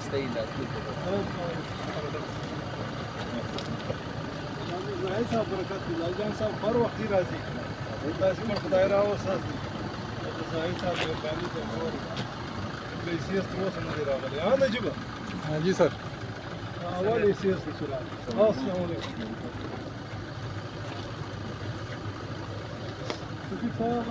istayinler. ऐसा बरकत लालजान साहब हर वक्त ही राजी ऐसे पर खुदा रहा हो साथ साहिब साहब मेहरबानी तो और इसीएस तो समझ रहा है हां नजीब हां जी सर अवल इसीएस से चला अस्सलाम वालेकुम क्योंकि साहब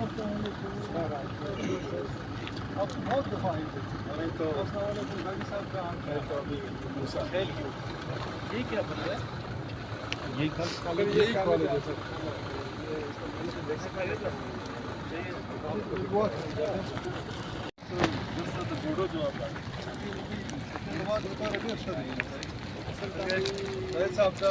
आप बहुत दफा आए तो अस्सलाम वालेकुम गाजी साहब का तो अभी मुसाफिर ये क्या बन रहा है ये कॉलेज है सर बोर्डो जो आपका साहब का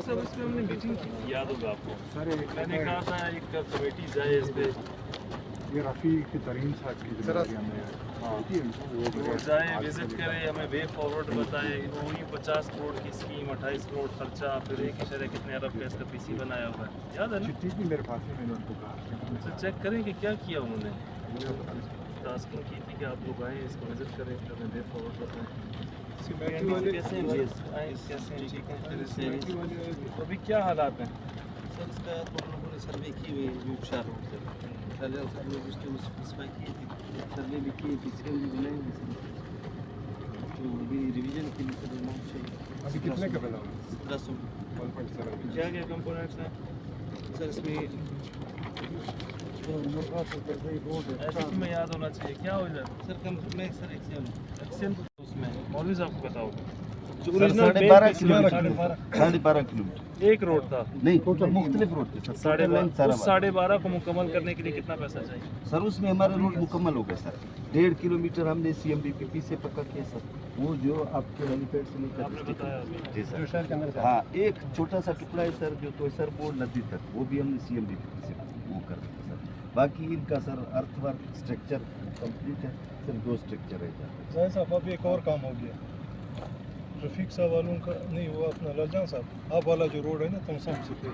सर इसमें हमने मीटिंग की याद होगा आपको सर मैंने कहा था एक कमेटी जाए इस पे ये रफ़ी की तरीन साहब की हाँ वो जाए विजिट करे हमें वे फॉरवर्ड बताए वही 50 करोड़ की स्कीम 28 करोड़ खर्चा फिर एक इशारे कितने अरब का इसका पीसी बनाया हुआ है याद है ना भी मेरे पास है मैंने उनको कहा तो चेक करें कि क्या किया उन्होंने टास्किंग की थी कि आप लोग आए इसको विजिट करें हमें वे फॉरवर्ड बताएं अभी क्या हालात हैं सर इसका तो हम लोगों ने सर्वे की हुई है यूपशा रोड से लालजान साहब ने उसकी स्पेसिफाई की थी सर्वे भी की पिछले भी बनाए हुए तो अभी रिवीजन के लिए सर अमाउंट चाहिए अभी कितने का बना 17 क्या क्या कंपोनेंट्स हैं सर इसमें ऐसे तुम्हें याद होना चाहिए क्या हो जाए सर कम में सर एक्सेल उसमें मौलवी साहब को बताओ जो ओरिजिनल 12.5 किलोमीटर एक रोड था नहीं टोटल मुख्तलिफ रोड थे सर 12.5 को मुकम्मल करने के लिए कितना पैसा चाहिए सर उसमें हमारे रोड मुकम्मल हो गए सर 1.5 किलोमीटर हमने CMDPP से पक्का किया सर वो जो आपके हेलीपैड से लेकर जी सर हाँ एक छोटा सा टुकड़ा है सर जो तो सर वो नदी तक वो भी हमने CMDPP से वो कर दिया सर बाकी इनका सर अर्थवर्क स्ट्रक्चर कंप्लीट है सर 2 स्ट्रक्चर है साहब अब एक और काम हो गया रफीक साहब वालों का नहीं वो अपना लालजान साहब आप वाला जो रोड है ना तुम सब से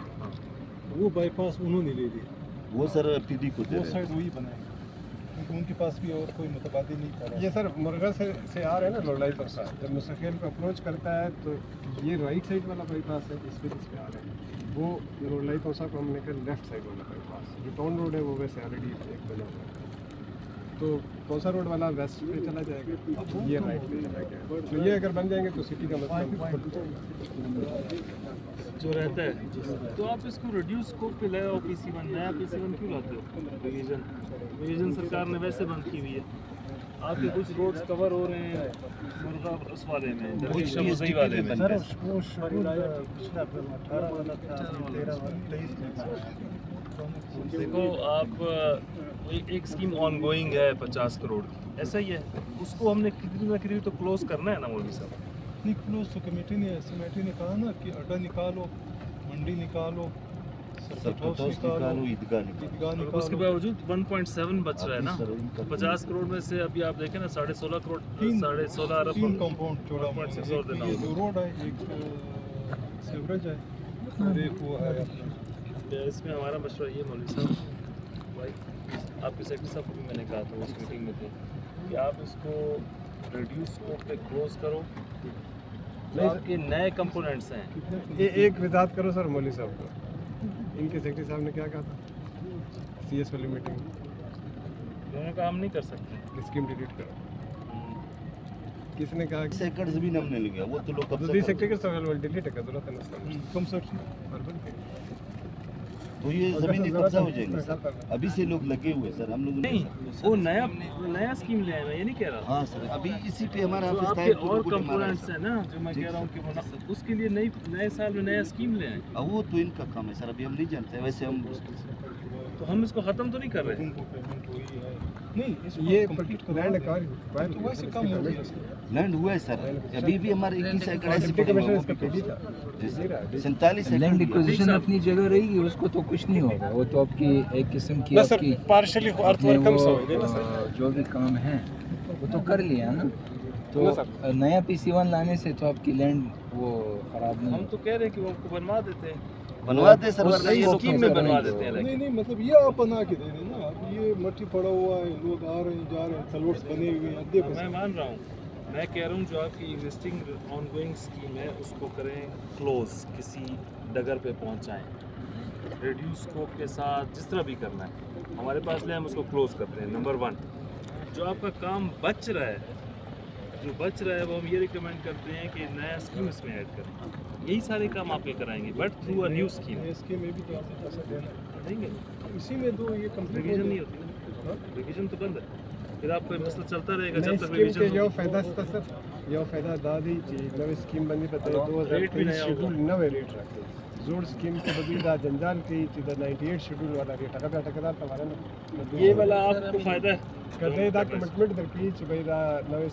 वो बाईपास उन्होंने ले लिया वो सर PD को दे वो साइड वही बनाए क्योंकि उनके पास भी और कोई मुतबादी नहीं था ये सर मुर्गा से आ रहे हैं ना लोलाई तरसा जब मुस्तकिल को अप्रोच करता है तो ये राइट साइड वाला बाईपास है इस पे आ रहे हैं वो लोलाई तरसा को हमने कहा लेफ्ट साइड वाला बाईपास जो टाउन रोड है वो वैसे ऑलरेडी एक बना हुआ है तो कौसा रोड वाला वेस्ट पे चला जाएगा ये राइट पे चला गया तो ये अगर बन जाएंगे तो सिटी का मतलब जो रहता है तो आप इसको रिड्यूस स्कोप पे ले आओ PC1 नया PC1 क्यों लाते हो डिवीजन सरकार ने वैसे बंद की हुई है आपके कुछ रोड्स कवर हो रहे हैं मुर्गा उस वाले में सही वाले में सर वो पिछला 18 वाला था 13 वाला 23 देखो आप एक स्कीम ऑनगोइंग है 50 करोड़ की ऐसा ही है उसको हमने कितनी ना कितनी तो क्लोज करना है ना मौलवी साहब नहीं क्लोज तो कमेटी ने कहा ना कि अड्डा निकालो मंडी निकालो उसके बावजूद 1.7 बच रहा है ना 50 करोड़ में से अभी आप देखें ना 16.5 करोड़ 16.5 अरब कंपाउंड 1.6 और देना जो रोड है एक सीवरेज है और एक वो है इसमें हमारा मशवरा ये मौलवी साहब भाई आपके सेक्रेटरी साहब को भी मैंने कहा था उस मीटिंग में थे कि आप इसको रिड्यूस स्कोप पे क्लोज करो आपके नए कंपोनेंट्स हैं एक वजाहत करो सर मौलवी साहब को इनके सेक्रेटरी साहब ने क्या कहा था CS वाली मीटिंग उन्होंने कहा हम नहीं कर सकते स्कीम डिलीट करो किसने कहा एकड़ जमीन हमने लिया वो तो लोग कब दूसरी सेक्रेटरी साहब डिलीट है जरूरत है ना कम सर तो ये जमीन कब्जा हो जाएंगे अभी से लोग लगे हुए सर हम लोग नहीं वो नया स्कीम ले आए मैं ये नहीं कह रहा हाँ सर अभी इसी पे हमारा आपके और कंपोनेंट्स है ना जो मैं कह रहा हूँ कि उसके लिए नए साल में नया स्कीम ले आए वो तो इनका काम है सर अभी हम नहीं जानते वैसे हम तो हम इसको खत्म तो नहीं कर रहे। नहीं इसको ये complete करो। लैंड का तो वैसे कम हो गया लैंड हुआ है सर, अभी भी हमारे 21 एकड़ ऐसे डिप्टी पड़े हुए कमिश्नर हैं, इसका पीडी था जी दे रहा है। सर 47 एकड़ लैंड दिया। एक्विजिशन अपनी जगह रहेगी, उसको तो कुछ नहीं होगा, वो तो आपकी एक किस्म की ना सर आपकी पार्शियली अर्थ अपने वर्क कम वो, से होएगा ना सर। जो भी काम है वो तो कर लिया ना, तो ना सर। नया PC1 लाने से तो आपकी लैंड वो खराब नहीं हम तो कह रहे हैं कि वो आपको बनवा देते हैं, बनवा दे सर, उस वरना ये स्कीम लोग स्कीम में बनवा देते हैं। नहीं लेकिन नहीं मतलब ये आप बना के दे रहे हैं ना, अब ये मट्टी पड़ा हुआ है, लोग आ रहे हैं जा रहे हैं, कलवर्ट्स बने हुए हैं, अद्धे मैं मान रहा हूँ, मैं कह रहा हूँ जो आपकी एग्जिस्टिंग ऑनगोइंग स्कीम है उसको करें क्लोज, किसी डगर पे पहुँचाएँ, रिड्यूस स्कोप के साथ, जिस तरह भी करना है हमारे पास ले, हम उसको क्लोज करते हैं। नंबर 1 जो आपका काम बच रहा है, जो बच रहा है वो हम ये रिकमेंड करते हैं कि नया स्कीम इसमें ऐड करें। यही सारे काम आप ये कराएंगे, but through a new scheme इसके में भी तो आपको पैसा देना है। देंगे। इसी में दो ये कंप्लीट रिवीजन नहीं होती ना, रिवीजन तो बंद है, फिर आपको ये मसला चलता रहेगा नई जब तक स्कीम के रिवीजन जो फायदा था सर, यो फायदा दादी जी नवी स्कीम बंदी बताए रेट भी 2023 नया शेड्यूल नवे रेट रखे जोड़ स्कीम के बदले दा जंजाल की चिदा 98 शेड्यूल वाला रेट अगर टकरार तवारे ये वाला आपको फायदा है कदे दा कमिटमेंट दरकी च भाई दा नवे